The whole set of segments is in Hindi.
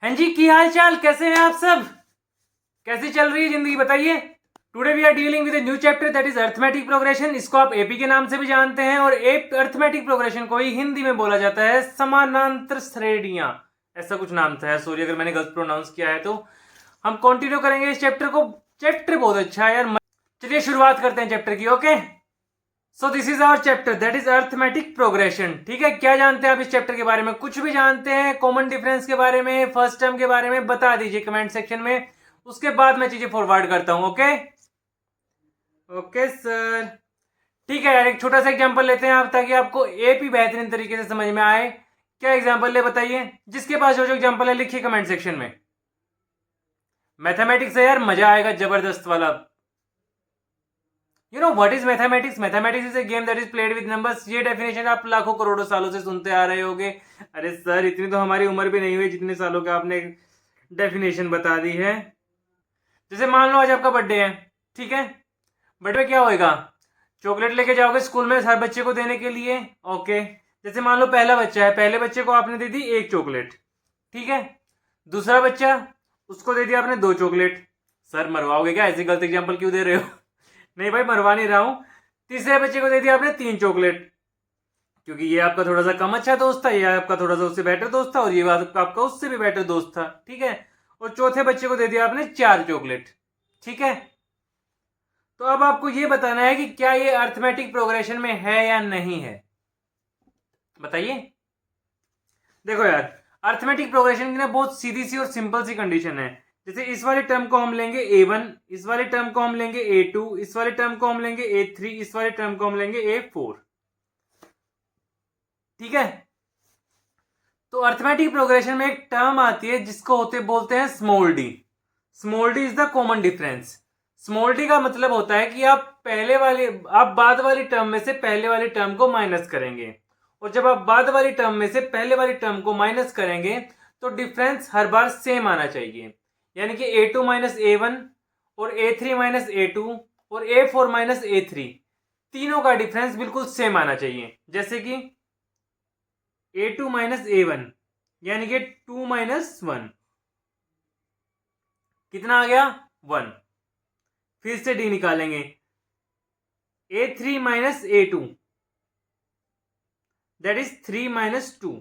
हाँ जी, की हाल चाल, कैसे हैं आप सब? कैसी चल रही है जिंदगी, बताइए। Today we are dealing with new chapter that is arithmetic progression. इसको आप एपी के नाम से भी जानते हैं और अर्थमेटिक प्रोग्रेशन को ही हिंदी में बोला जाता है समानांतर श्रेणियां। ऐसा कुछ नाम था, सॉरी अगर मैंने गलत प्रोनाउंस किया है तो। हम कंटिन्यू करेंगे इस चैप्टर को। चैप्टर बहुत अच्छा है यार। चलिए शुरुआत करते हैं चैप्टर की। Okay, so this is our chapter that is arithmetic progression. ठीक है, क्या जानते हैं आप इस चैप्टर के बारे में? कुछ भी जानते हैं कॉमन डिफरेंस के बारे में, फर्स्ट टर्म के बारे में, बता दीजिए कमेंट सेक्शन में। उसके बाद मैं चीजें फॉरवर्ड करता हूं। ओके ओके सर, ठीक है यार। एक छोटा सा एग्जांपल लेते हैं आप, ताकि आपको एपी बेहतरीन तरीके से समझ में आए। क्या एग्जांपल ले बताइए? जिसके पास जो एग्जांपल है लिखिए कमेंट सेक्शन में। मैथमेटिक्स है यार, मजा आएगा जबरदस्त वाला। You know what is mathematics? Mathematics is a game that is played with numbers. ये डेफिनेशन आप लाखों करोड़ों सालों से सुनते आ रहे होगे। अरे सर, इतनी तो हमारी उम्र भी नहीं हुई जितने सालों का आपने डेफिनेशन बता दी है। जैसे मान लो आज आपका बर्थडे है, ठीक है? बर्थडे क्या होएगा? चॉकलेट लेके जाओगे स्कूल में हर बच्चे को देने के लिए। ओके, जैसे मान लो पहला बच्चा है, पहले बच्चे को आपने दे दी एक चॉकलेट, ठीक है? दूसरा बच्चा, उसको दे दिया आपने दो चॉकलेट। सर मरवाओगे क्या? ऐसे गलत एग्जाम्पल क्यों दे रहे हो? नहीं भाई, मरवा नहीं रहा हूं। तीसरे बच्चे को दे दिया आपने तीन चॉकलेट, क्योंकि ये आपका थोड़ा सा कम अच्छा दोस्त था, ये आपका थोड़ा सा उससे बेटर दोस्त था, और ये आपका उससे भी बेटर दोस्त था, ठीक है? और चौथे बच्चे को दे दिया आपने चार चॉकलेट, ठीक है? तो अब आपको ये बताना है कि क्या ये अर्थमेटिक प्रोग्रेशन में है या नहीं है, बताइए। देखो यार, अर्थमेटिक प्रोग्रेशन की ना बहुत सीधी सी और सिंपल सी कंडीशन है। जैसे इस वाले टर्म को हम लेंगे a1, इस वाले टर्म को हम लेंगे a2, इस वाले टर्म को हम लेंगे a3, इस वाले टर्म को हम लेंगे a4, ठीक है? तो अर्थमेटिक प्रोग्रेशन में एक टर्म आती है जिसको बोलते हैं small D. Small D is the common difference. Small D का मतलब होता है कि आप बाद वाली टर्म में से पहले वाली टर्म को माइनस करेंगे, और जब आप बाद वाली टर्म में से पहले वाली टर्म को माइनस करेंगे तो डिफरेंस हर बार सेम आना चाहिए। यानी कि a2 माइनस a1 और a3 माइनस a2 और a4 माइनस a3, तीनों का डिफरेंस बिल्कुल सेम आना चाहिए। जैसे कि a2 माइनस a1 यानी कि 2 माइनस 1 कितना आ गया? 1। फिर से डी निकालेंगे, a3 minus a2 that is 3 minus 2,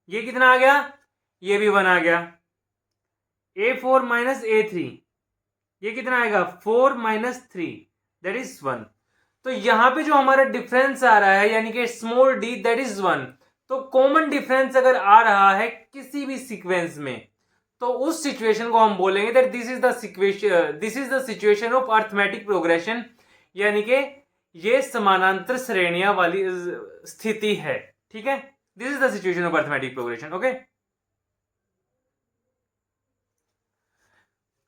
ये कितना आ गया? ये भी 1 आ गया। a4 माइनस a3, ये कितना आएगा? 4 माइनस 3 दैट इज 1। तो यहां पे जो हमारा डिफरेंस आ रहा है यानी कि स्मॉल डी दैट इज 1। तो कॉमन डिफरेंस अगर आ रहा है किसी भी सीक्वेंस में, तो उस सिचुएशन को हम बोलेंगे that this is the situation of arithmetic progression, यानी कि ये समानांतर श्रेणियां वाली स्थिति है, ठीक है? This is the situation of arithmetic progression. Okay,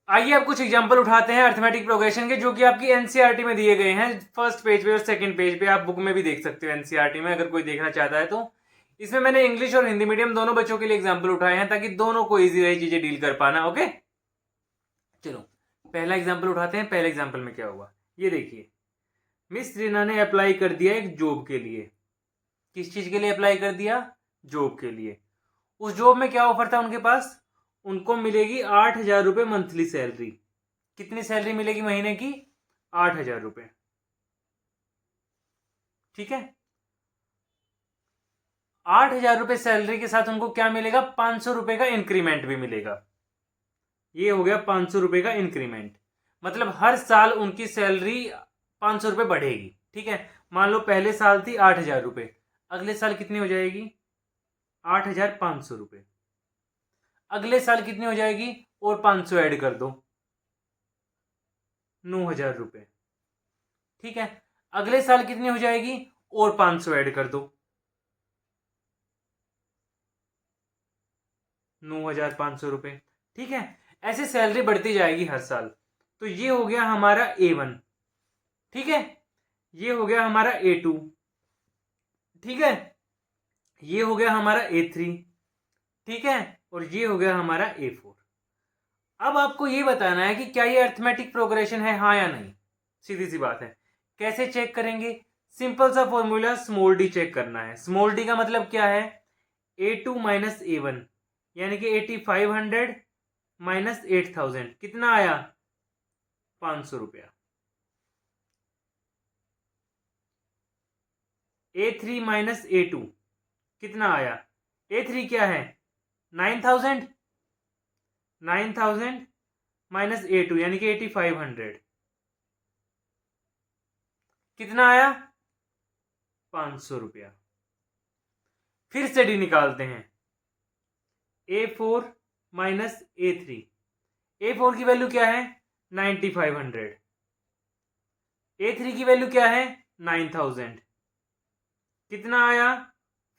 आइए अब कुछ एग्जांपल उठाते हैं अर्थमेटिक प्रोग्रेशन के, जो कि आपकी एनसीईआरटी में दिए गए हैं, फर्स्ट पेज पे और सेकंड पेज पे। आप बुक में भी देख सकते हो एनसीईआरटी में, अगर कोई देखना चाहता है तो। इसमें मैंने इंग्लिश और हिंदी मीडियम दोनों बच्चों के लिए एग्जाम्पल उठाए हैं, ताकि दोनों को इजी रहे चीजें डील कर पाना। ओके, चलो पहला एग्जाम्पल उठाते हैं। पहले एग्जाम्पल में क्या हुआ ये देखिए। मिस रीना ने अप्लाई कर दिया एक जॉब के लिए। किस चीज के लिए अप्लाई कर दिया? जॉब के लिए। उस जॉब में क्या ऑफर था उनके पास? उनको मिलेगी 8,000 रुपये मंथली सैलरी। कितनी सैलरी मिलेगी महीने की? 8,000 रुपये, ठीक है? 8,000 रुपये सैलरी के साथ उनको क्या मिलेगा? 500 रुपए का इंक्रीमेंट भी मिलेगा। ये हो गया 500 रुपए का इंक्रीमेंट, मतलब हर साल उनकी सैलरी 500 रुपए बढ़ेगी, ठीक है? मान लो पहले साल थी 8,000 रुपये, अगले साल कितनी हो जाएगी? 8,500 रुपये। अगले साल कितनी हो जाएगी? और 500 ऐड कर दो, 9,000 रुपये, ठीक है? अगले साल कितनी हो जाएगी? और 500 ऐड कर दो, 9,500 रुपये, ठीक है? ऐसे सैलरी बढ़ती जाएगी हर साल। तो ये हो गया हमारा A1, ठीक है? ये हो गया हमारा A2, ठीक है? ये हो गया हमारा A3, ठीक है? और ये हो गया हमारा A4। अब आपको ये बताना है कि क्या ये अर्थमेटिक प्रोग्रेशन है, हाँ या नहीं। सीधी सी बात है। कैसे चेक करेंगे? सिंपल सा फॉर्मूला, स्मॉल डी चेक करना है। स्मॉल डी का मतलब क्या है? A2 माइनस A1 यानी कि 8500 माइनस 8000 कितना आया? 500 रुपया। A3 माइनस A2 कितना आया? A3 क्या है? 9000 माइनस A2 यानी कि 8500 कितना आया? 500 रुपया। फिर से डी निकालते हैं। A4 minus A3। A4 की वैल्यू क्या है? 9500। A3 की वैल्यू क्या है? 9000। कितना आया?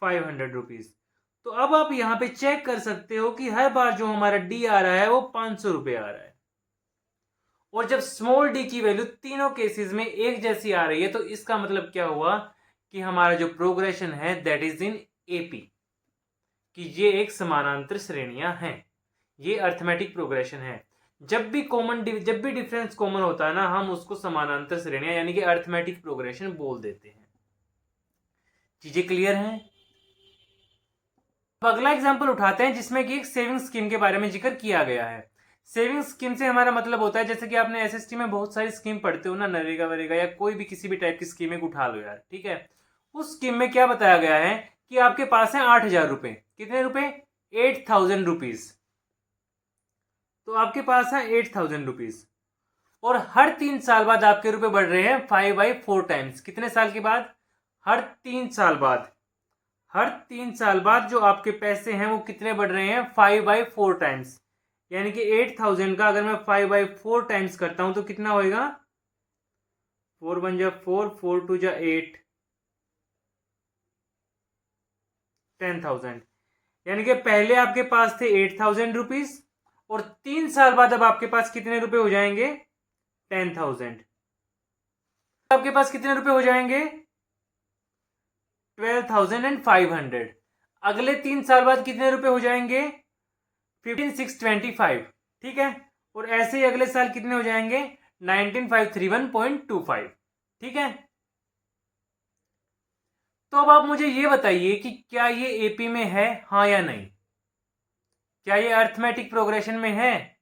500 रुपीज। तो अब आप यहां पे चेक कर सकते हो कि हर बार जो हमारा डी आ रहा है वो 500 रुपये आ रहा है, और जब स्मॉल डी की वैल्यू तीनों केसेस में एक जैसी आ रही है तो इसका मतलब क्या हुआ कि हमारा जो प्रोग्रेशन है दैट इज इन एपी, कि ये एक समानांतर श्रेणियां हैं, ये अर्थमेटिक प्रोग्रेशन है। जब भी डिफरेंस कॉमन होता है ना, हम उसको समानांतर श्रेणियां यानी कि अर्थमेटिक प्रोग्रेशन बोल देते हैं। चीजें क्लियर हैं? अब अगला एग्जांपल उठाते हैं जिसमें कि एक सेविंग स्कीम के बारे में जिक्र किया गया है। सेविंग स्कीम से हमारा मतलब होता है, जैसे कि आपने एसएसटी में बहुत सारी स्कीम पढ़ते हो ना, नरेगा वरेगा या कोई भी किसी भी टाइप की स्कीम एक उठा लो यार, ठीक है। उस स्कीम में क्या बताया गया है कि आपके पास है 8000 रुपए। कितने रुपए? 8000 रुपीज। तो आपके पास है 8000 रुपीज, और हर 3 साल बाद आपके रुपए बढ़ रहे हैं 5/4 टाइम्स। कितने साल के बाद? हर 3 साल बाद। हर 3 साल बाद जो आपके पैसे हैं वो कितने बढ़ रहे हैं? 5/4 टाइम्स। यानी कि 8000 का अगर मैं 5/4 टाइम्स करता हूं तो कितना होएगा? 4 1 जा 4, 4 2 जा 8, 10,000। यानी कि पहले आपके पास थे 8000 रुपीज, और 3 साल बाद अब आपके पास कितने रुपए हो जाएंगे? 10,000। आपके पास कितने रुपए हो जाएंगे? 12,500। अगले 3 साल बाद कितने रुपए हो जाएंगे? 15,625। ठीक है, और ऐसे ही अगले साल कितने हो जाएंगे? 19,531.25। ठीक है, तो अब आप मुझे ये बताइए कि क्या ये एपी में है, हाँ या नहीं? क्या ये अर्थमेटिक प्रोग्रेशन में है?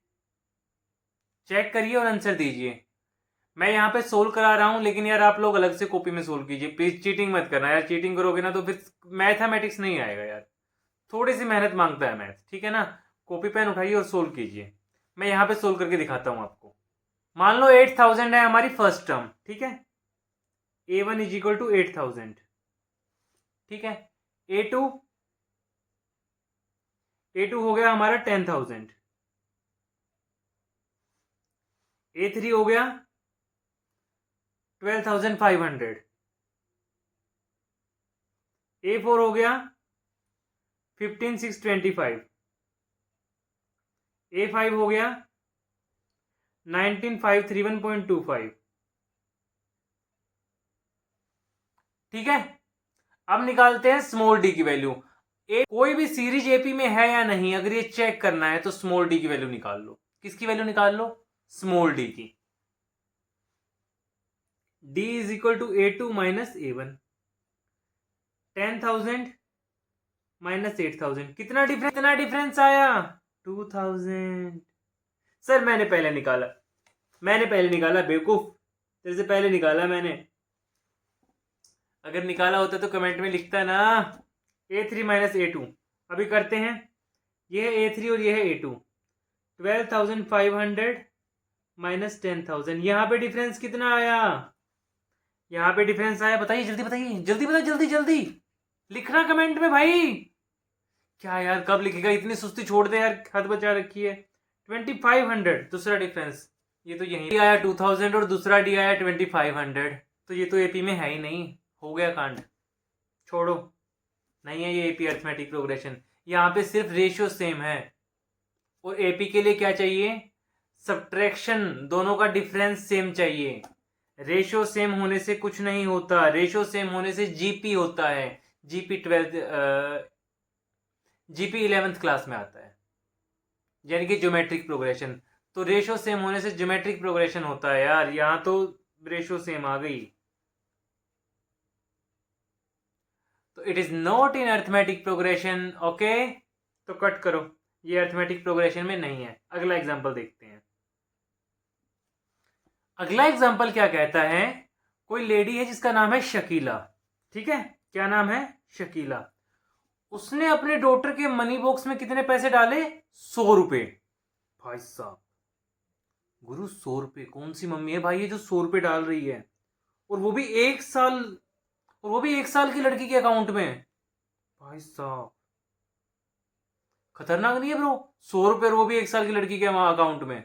चेक करिए और आंसर दीजिए। मैं यहाँ पे सोल्व करा रहा हूं, लेकिन यार आप लोग अलग से कॉपी में सोल्व कीजिए प्लीज। चीटिंग मत करना यार, चीटिंग करोगे ना तो फिर मैथमेटिक्स नहीं आएगा यार। थोड़ी सी मेहनत मांगता है मैथ, ठीक है ना। कॉपी पेन उठाइए और सोल्व कीजिए। मैं यहाँ पे सोल्व करके दिखाता हूँ आपको। मान लो 8000 है हमारी फर्स्ट टर्म, ठीक है। A1 इज इक्वल टू 8000, ठीक है। A2 हो गया हमारा 10,000। A3 हो गया 12,500। A4 हो गया 15,625। A5 हो गया 19,531.25। ठीक है, अब निकालते हैं स्मॉल डी की वैल्यू। कोई भी सीरीज एपी में है या नहीं, अगर ये चेक करना है तो स्मॉल डी की वैल्यू निकाल लो। किसकी वैल्यू निकाल लो? स्मॉल डी की। D is equal to A2 minus A1। 10,000 minus 8,000 कितना डिफरेंस आया? 2,000। सर मैंने पहले निकाला बेवकूफ, तेरे से पहले निकाला मैंने। अगर निकाला होता तो कमेंट में लिखता ना A3 माइनस A2। अभी करते हैं, ये है A3 और ये है A2। 12,500 माइनस 10,000, यहां पे डिफरेंस कितना आया? यहां पे डिफरेंस आया, बताइए जल्दी, बताइए जल्दी, बताइए जल्दी जल्दी लिखना कमेंट में भाई। क्या यार कब लिखेगा, इतनी सुस्ती छोड़ दे यार, हद बचा रखी है। 2500 दूसरा डिफरेंस, ये तो यही आया 2000 और दूसरा डी आया 2500। तो ये तो एपी में है ही नहीं, हो गया कांड, छोड़ो। नहीं है ये एपी अर्थमेटिक प्रोग्रेशन, यहाँ पे सिर्फ रेशियो सेम है। और एपी के लिए क्या चाहिए? सब्ट्रैक्शन, दोनों का डिफरेंस सेम चाहिए। रेशियो सेम होने से कुछ नहीं होता, रेशियो सेम होने से जीपी होता है। जीपी 11th क्लास में आता है, यानी कि ज्योमेट्रिक प्रोग्रेशन। तो रेशियो सेम होने से ज्योमेट्रिक प्रोग्रेशन होता है यार, यहां तो रेशियो सेम आ गई, तो it is not in arithmetic progression. Okay, तो कट करो। ये अर्थमेटिक प्रोग्रेशन में नहीं है। अगला एग्जाम्पल देखते हैं। अगला एग्जाम्पल क्या कहता है, कोई लेडी है जिसका नाम है शकीला, ठीक है, क्या नाम है, शकीला। उसने अपने डॉटर के मनी बॉक्स में कितने पैसे डाले, 100 रुपए। भाई साहब, गुरु 100 रुपए, कौन सी मम्मी है भाई ये जो 100 रुपए डाल रही है, और वो भी 1 साल, और वो भी 1 साल की लड़की के अकाउंट में। भाई साहब, खतरनाक नहीं है ब्रो, 100 रुपए और वो भी 1 साल की लड़की के अकाउंट में।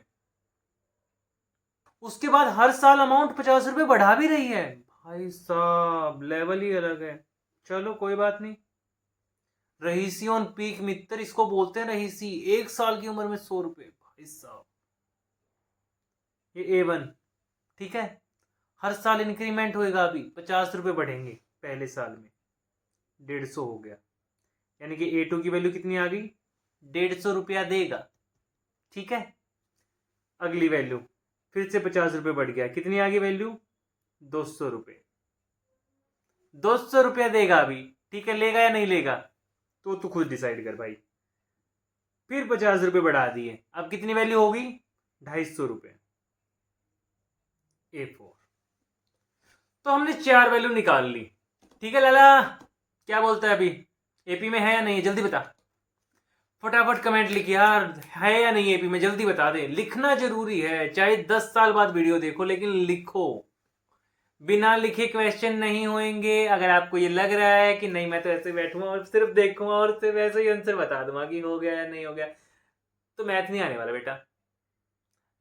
उसके बाद हर साल अमाउंट 50 रुपए बढ़ा भी रही है। भाई साहब, लेवल ही अलग है। चलो कोई बात नहीं। रहीसी ऑन पीक मित्र इसको बोलते हैं, रहीसी। 1 साल की उम्र में 100 रुपए, भाई साहब। ये A1, ठीक है। हर साल इंक्रीमेंट होएगा, अभी 50 रुपए बढ़ेंगे, पहले साल में 150 हो गया, यानी कि A2 की वैल्यू कितनी आ गई, 150 रुपया देगा, ठीक है। अगली वैल्यू फिर से 50 रुपए बढ़ गया, कितनी आ गई वैल्यू, 200 रुपये। 200 रुपया देगा अभी, ठीक है। लेगा या नहीं लेगा तो तू खुद डिसाइड कर भाई। फिर 50 रुपये बढ़ा दिए, अब कितनी वैल्यू होगी, 250 रुपये। A4। तो हमने 4 वैल्यू निकाल ली, ठीक है। लाला क्या बोलता है, अभी एपी में है या नहीं, जल्दी बता। फटाफट कमेंट लिख यार, है या नहीं एपी में, जल्दी बता दे। लिखना जरूरी है, चाहे 10 साल बाद वीडियो देखो, लेकिन लिखो। बिना लिखे क्वेश्चन नहीं होंगे। अगर आपको ये लग रहा है कि नहीं मैं तो ऐसे बैठूंगा और सिर्फ देखूंगा और सिर्फ ऐसे ही आंसर बता दूंगा कि हो गया या नहीं हो गया, तो मैथ नहीं आने वाला बेटा।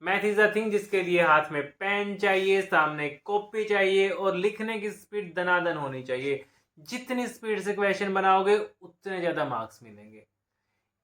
मैथ इज अ थिंग जिसके लिए हाथ में पेन चाहिए, सामने कॉपी चाहिए, और लिखने की स्पीड दनादन होनी चाहिए। जितनी स्पीड से क्वेश्चन बनाओगे उतने ज्यादा मार्क्स मिलेंगे।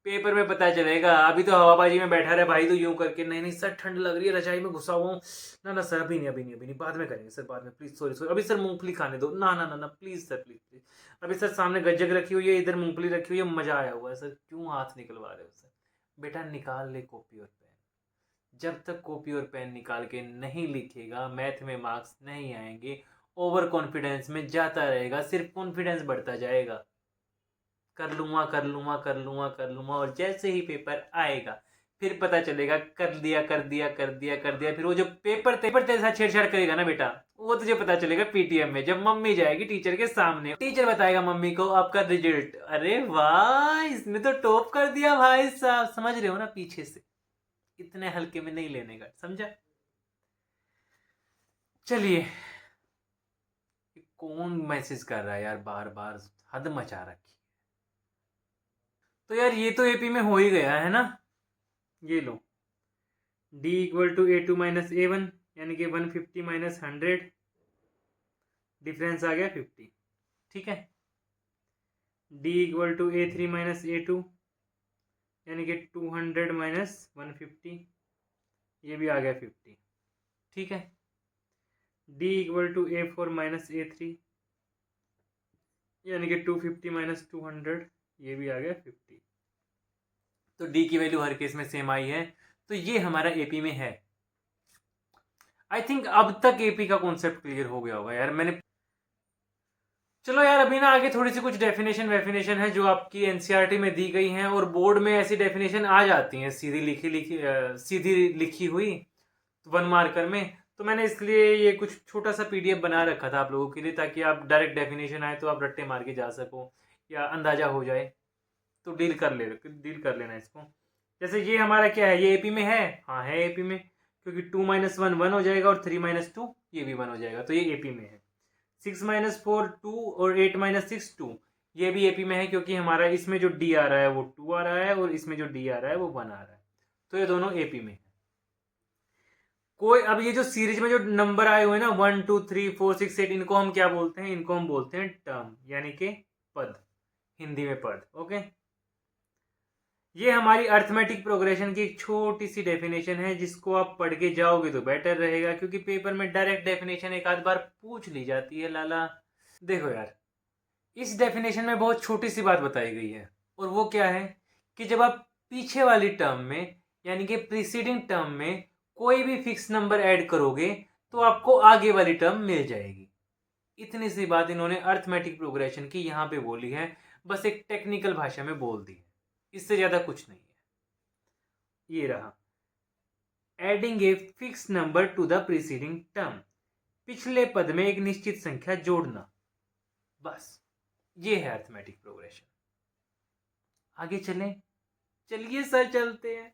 पेपर में पता चलेगा। अभी तो हवाबाजी में बैठा रहे भाई, तो यूं करके नहीं नहीं सर ठंड लग रही है, रजाई में घुसा हुआ हूँ, ना ना सर अभी नहीं अभी नहीं अभी नहीं, बाद में करेंगे सर, बाद में प्लीज, सॉरी सॉरी, अभी सर मूंगफली खाने दो, ना ना ना ना प्लीज सर प्लीज प्लीज, अभी सर सामने गज्जक रखी हुई है, इधर मूंगफली रखी हुई है, मजा आया हुआ है सर, क्यों हाथ निकलवा रहे हो सर। बेटा निकाल ले कॉपी और पेन। जब तक कॉपी और पेन निकाल के नहीं लिखेगा, मैथ में मार्क्स नहीं आएंगे। ओवर कॉन्फिडेंस में जाता रहेगा, सिर्फ कॉन्फिडेंस बढ़ता जाएगा। कर लूंगा कर लूंगा कर लूंगा कर लूंगा, और जैसे ही पेपर आएगा फिर पता चलेगा कर दिया कर दिया कर दिया कर दिया। फिर वो जो पेपर तेरे साथ छेड़छाड़ करेगा ना बेटा, वो तुझे पता चलेगा पीटीएम में, जब मम्मी जाएगी टीचर के सामने, टीचर बताएगा मम्मी को आपका रिजल्ट, अरे वाह इसने तो टॉप कर दिया भाई साहब। समझ रहे हो ना, पीछे से इतने हल्के में नहीं लेने का, समझा। चलिए, कौन मैसेज कर रहा है यार बार बार, हद मचा रखी। तो यार ये तो एपी में हो ही गया है ना, ये लो d equal to A2 minus A1, यानी कि 150 माइनस 100, डिफरेंस आ गया 50, ठीक है। d equal to A3 minus A2, यानी कि 200 माइनस 150, ये भी आ गया 50, ठीक है। d equal to A4 minus A3, यानी कि 250 माइनस 200, ये भी आ गया 50। तो d की वैल्यू हर केस में सेम आई है, तो ये हमारा एपी में है। आई थिंक अब तक एपी का कॉन्सेप्ट क्लियर हो गया होगा यार। मैंने चलो यार, अभी ना आगे थोड़ी सी कुछ डेफिनेशन वेफिनेशन है जो आपकी एनसीईआरटी में दी गई हैं, और बोर्ड में ऐसी डेफिनेशन आ जाती हैं सीधी लिखी हुई 1 मार्कर में। तो मैंने इसलिए ये कुछ छोटा सा पीडीएफ बना रखा था आप लोगों के लिए, ताकि आप डायरेक्ट डेफिनेशन आए तो आप रट्टे मार के जा सको, या अंदाजा हो जाए, तो डील कर लेना इसको। जैसे ये हमारा क्या है, ये एपी में है, हाँ है एपी में, क्योंकि 2 माइनस 1 1 हो जाएगा, और 3 माइनस 2 ये भी 1 हो जाएगा, तो ये एपी में है। 6 माइनस 4 2, और 8 माइनस 6 2, ये भी एपी में है, क्योंकि हमारा इसमें जो डी आ रहा है वो 2 आ रहा है, और इसमें जो डी आ रहा है वो 1 आ रहा है, तो ये दोनों एपी में है। कोई अब ये जो सीरीज में जो नंबर आए हुए हैं ना 1 2 3 4 6 8, इनको हम क्या बोलते हैं, इनको हम बोलते हैं टर्म, यानी कि पद, हिंदी में पद, ओके। ये हमारी अर्थमेटिक प्रोग्रेशन की एक छोटी सी डेफिनेशन है, जिसको आप पढ़ के जाओगे तो बेटर रहेगा, क्योंकि पेपर में डायरेक्ट डेफिनेशन एक आध बार पूछ ली जाती है लाला। देखो यार, इस डेफिनेशन में बहुत छोटी सी बात बताई गई है, और वो क्या है कि जब आप पीछे वाली टर्म में, यानी कि प्रीसीडिंग टर्म में कोई भी फिक्स नंबर ऐड करोगे तो आपको आगे वाली टर्म मिल जाएगी। इतनी सी बात इन्होंने अर्थमेटिक प्रोग्रेशन की यहाँ पे बोली है, बस एक टेक्निकल भाषा में बोल दी है, इससे ज़्यादा कुछ नहीं है। ये रहा, adding a fix number two the preceding term, पिछले पद में एक निश्चित संख्या जोड़ना। बस ये है अर्थमेटिक प्रोग्रेशन। आगे चलें, चलिए सर चलते हैं।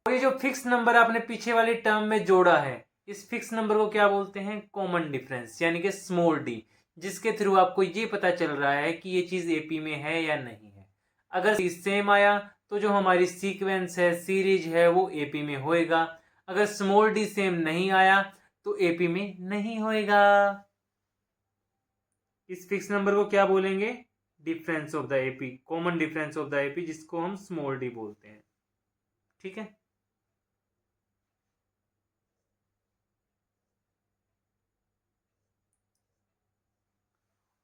और ये जो फिक्स नंबर आपने पीछे वाली टर्म में जोड़ा है, इस फिक्स नंबर को क्या बोलते हैं? कॉमन डिफरेंस, यानी कि स्मॉल डी, जिसके थ्रू आपको ये पता चल रहा है कि ये चीज एपी में है या नहीं है। अगर सेम आया तो जो हमारी सीक्वेंस है, सीरीज है, वो एपी में होएगा। अगर स्मॉल डी सेम नहीं आया तो एपी में नहीं होएगा। इस फिक्स नंबर को क्या बोलेंगे? Difference of the AP, common difference of the AP, जिसको हम स्मॉल डी बोलते हैं। ठीक है,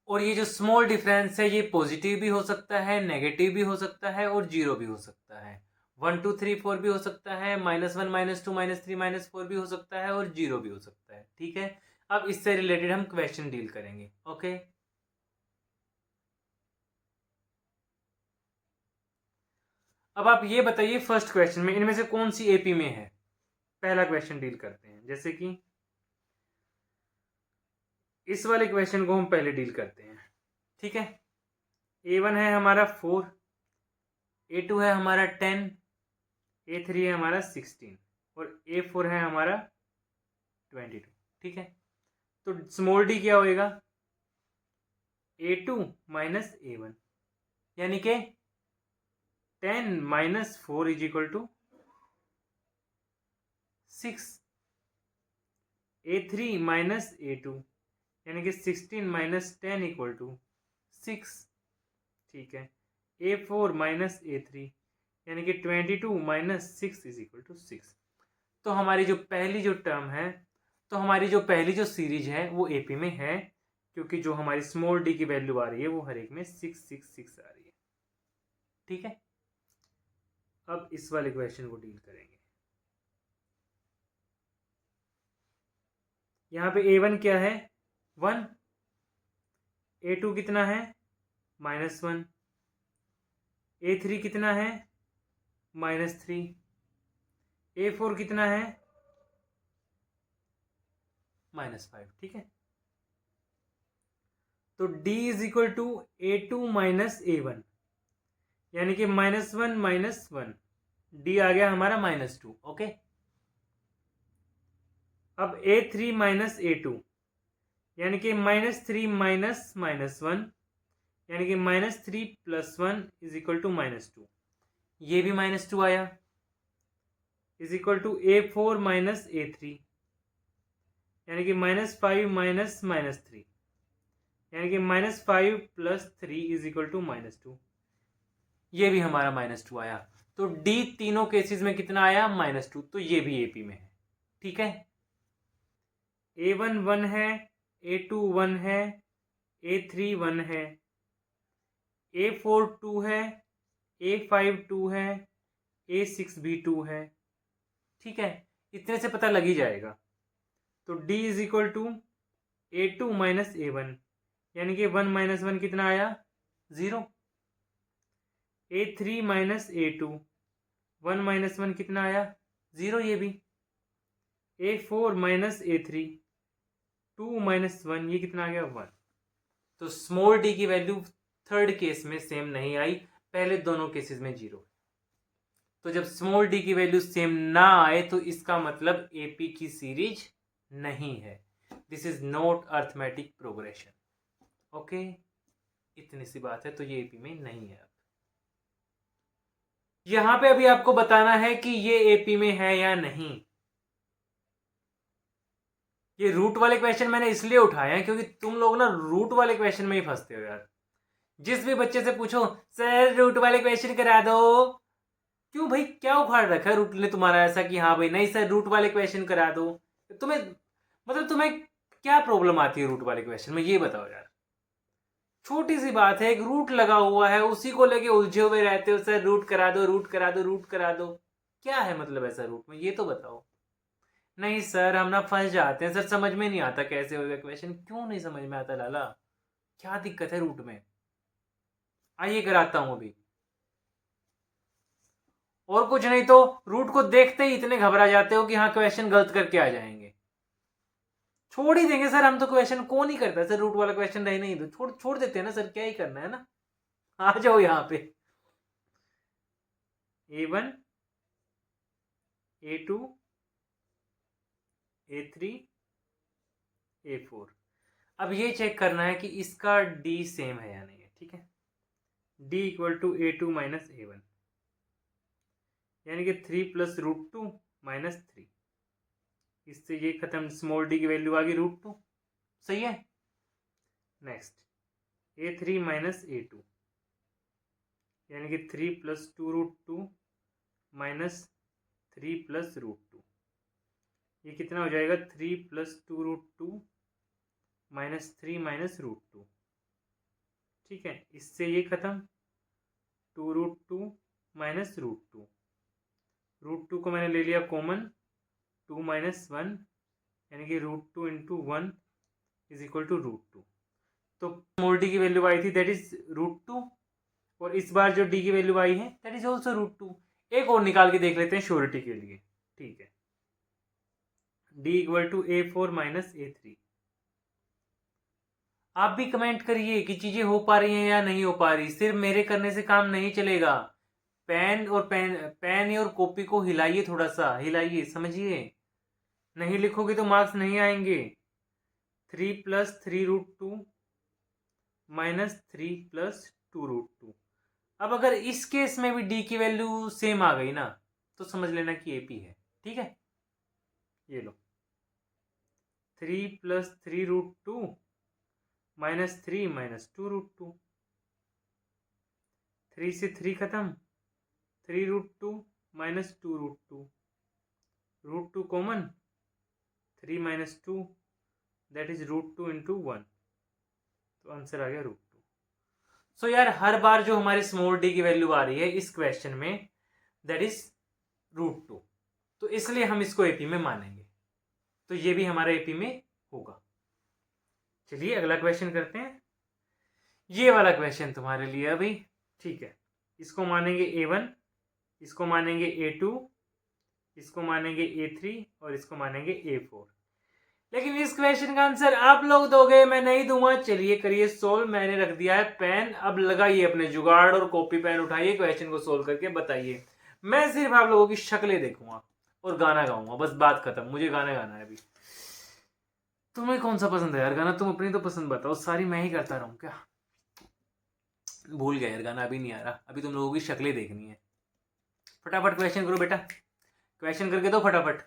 और ये जो स्मॉल डिफरेंस है, ये पॉजिटिव भी हो सकता है, नेगेटिव भी हो सकता है और जीरो भी हो सकता है। 1 2 3 4 भी हो सकता है, -1 -2 -3 -4 भी हो सकता है और जीरो भी हो सकता है। ठीक है, अब इससे रिलेटेड हम क्वेश्चन डील करेंगे। ओके, अब आप ये बताइए फर्स्ट क्वेश्चन में इनमें से कौन सी एपी में है। पहला क्वेश्चन डील करते हैं, जैसे कि इस वाले क्वेश्चन को हम पहले डील करते हैं। ठीक है, A1 है हमारा 4, A2 है हमारा 10, A3 है हमारा 16 और A4 है हमारा 22। ठीक है, तो स्मॉल डी क्या होएगा? A2 माइनस A1, यानी कि 10 minus 4 is equal to 6। A3 minus A2, यानी कि 16 माइनस 10 इक्वल टू 6। ठीक है, A4 माइनस A3, यानी कि 22 माइनस 6 इज इक्वल टू 6। तो हमारी जो पहली जो टर्म है, तो हमारी जो पहली जो सीरीज है वो एपी में है, क्योंकि जो हमारी स्मॉल डी की वैल्यू आ रही है वो हर एक में 666 आ रही है। ठीक है, अब इस वाले क्वेश्चन को डील करेंगे। यहाँ पे A1 क्या है? 1। A2 कितना है? -1। A3 कितना है? -3। A4 कितना है? -5। ठीक है, तो D is equal to A2 minus A1, यानी कि -1 -1, D आ गया हमारा -2। ओके, अब A3 माइनस A2, यानी कि -3 माइनस -1, यानी कि -3 + 1 इज इक्वल टू -2। ये भी -2 आया, is equal to A4 minus A3, यानी कि -5 माइनस -3, यानी कि -5 + 3 इज इक्वल टू -2। ये भी हमारा -2 आया। तो D तीनों केसेस में कितना आया? -2। तो ये भी एपी में है। ठीक है, A1 1 है, A2 1 है, A3 1 है, A4 2 है, A5 2 है, A6 भी 2 है। ठीक है, इतने से पता लग ही जाएगा। तो D is equal to A2 minus A1, यानी कि 1 - 1 कितना आया? 0। A3 माइनस A2, 1 - 1 कितना आया? 0। ये भी A4 माइनस A3, 2 - 1, ये कितना आ गया? 1। तो स्मॉल डी की वैल्यू थर्ड केस में सेम नहीं आई, पहले दोनों केसेस में 0। तो जब स्मॉल डी की वैल्यू सेम ना आए तो इसका मतलब एपी की सीरीज नहीं है। This is not arithmetic progression. Okay, इतनी सी बात है, तो ये एपी में नहीं है। अब यहां पे अभी आपको बताना है कि ये एपी में है या नहीं। ये रूट वाले क्वेश्चन मैंने इसलिए उठाए हैं क्योंकि तुम लोग ना रूट वाले क्वेश्चन में ही फंसते हो यार। जिस भी बच्चे से पूछो, सर रूट वाले क्वेश्चन करा दो, क्यों भाई, क्या उखाड़ रखा है रूट ने तुम्हारा ऐसा कि हाँ भाई नहीं सर रूट वाले क्वेश्चन करा दो। तुम्हें मतलब तुम्हें क्या प्रॉब्लम आती है रूट वाले क्वेश्चन में, ये बताओ यार। छोटी सी बात है, एक रूट लगा हुआ है, उसी को लेके उलझे हुए रहते हो, सर रूट करा दो, रूट करा दो, रूट करा दो। क्या है मतलब ऐसा रूट में, ये तो बताओ। नहीं सर हम ना फंस जाते हैं सर, समझ में नहीं आता कैसे होगा क्वेश्चन। क्यों नहीं समझ में आता लाला, क्या दिक्कत है रूट में? आइए कराता हूं अभी। और कुछ नहीं तो रूट को देखते ही इतने घबरा जाते हो कि हाँ क्वेश्चन गलत करके आ जाएंगे, छोड़ ही देंगे सर हम तो, क्वेश्चन कौन ही करता है सर, रूट वाला क्वेश्चन रहे नहीं तो छोड़ देते हैं ना सर, क्या ही करना है ना। आ जाओ यहाँ पे A1 A2 A3 A4। अब ये चेक करना है कि इसका D सेम है या नहीं है, ठीक है। D equal to A2 minus A1, यानी कि 3 प्लस √2 माइनस 3, इससे ये खत्म, स्मॉल d की वैल्यू आ गई √2, सही है। नेक्स्ट A3 माइनस A2, यानी कि 3 प्लस 2√2 माइनस 3 प्लस √2, ये कितना हो जाएगा 3 प्लस 2√2 माइनस 3 माइनस √2, ठीक है। इससे ये खत्म, 2√2 माइनस √2, √2 को मैंने ले लिया कॉमन, 2 माइनस 1, यानी कि √2 इंटू 1 इज इक्वल टू √2। तो स्मॉल डी की वैल्यू आई थी दैट इज √2, और इस बार जो डी की वैल्यू आई है दैट इज ऑल्सो √2। एक और निकाल के देख लेते हैं श्योरिटी के लिए, ठीक है। D equal to A4 minus A3। आप भी कमेंट करिए कि चीजें हो पा रही हैं या नहीं हो पा रही, सिर्फ मेरे करने से काम नहीं चलेगा। पेन और कॉपी को हिलाइए, थोड़ा सा हिलाइए, समझिए, नहीं लिखोगे तो मार्क्स नहीं आएंगे। 3 प्लस 3√2 माइनस 3 प्लस 2√2। अब अगर इस केस में भी डी की वैल्यू सेम आ गई ना तो समझ लेना कि एपी है, ठीक है। ये लो 3 प्लस 3√2 माइनस 3 माइनस 2√2, 3 से 3 खत्म, 3√2 minus 2√2, √2 common, 3 minus 2 that is √2 into 1, तो आंसर आ गया √2। सो यार हर बार जो हमारी स्मॉल डी की वैल्यू आ रही है इस क्वेश्चन में दैट इज √2, तो इसलिए हम इसको एपी में मानेंगे, तो ये भी हमारा एपी में होगा। चलिए अगला क्वेश्चन करते हैं, ये वाला क्वेश्चन तुम्हारे लिए अभी, ठीक है। इसको मानेंगे A1, इसको मानेंगे A2, इसको मानेंगे A3 और इसको मानेंगे A4। लेकिन इस क्वेश्चन का आंसर आप लोग दोगे, मैं नहीं दूंगा। चलिए करिए सोल्व, मैंने रख दिया है पेन, अब लगाइए अपने जुगाड़ और कॉपी पेन उठाइए, क्वेश्चन को सोल्व करके बताइए। मैं सिर्फ आप लोगों की शक्लें देखूंगा और गाना गाऊंगा, बस बात खत्म। मुझे गाना गाना है अभी। तुम्हें कौन सा पसंद है यार गाना, तुम अपनी तो पसंद बताओ, सारी मैं ही करता रहूं क्या? भूल गया यार, गाना अभी नहीं आ रहा, अभी तुम लोगों की शक्लें देखनी है। फटाफट क्वेश्चन करो बेटा, क्वेश्चन करके दो फटाफट।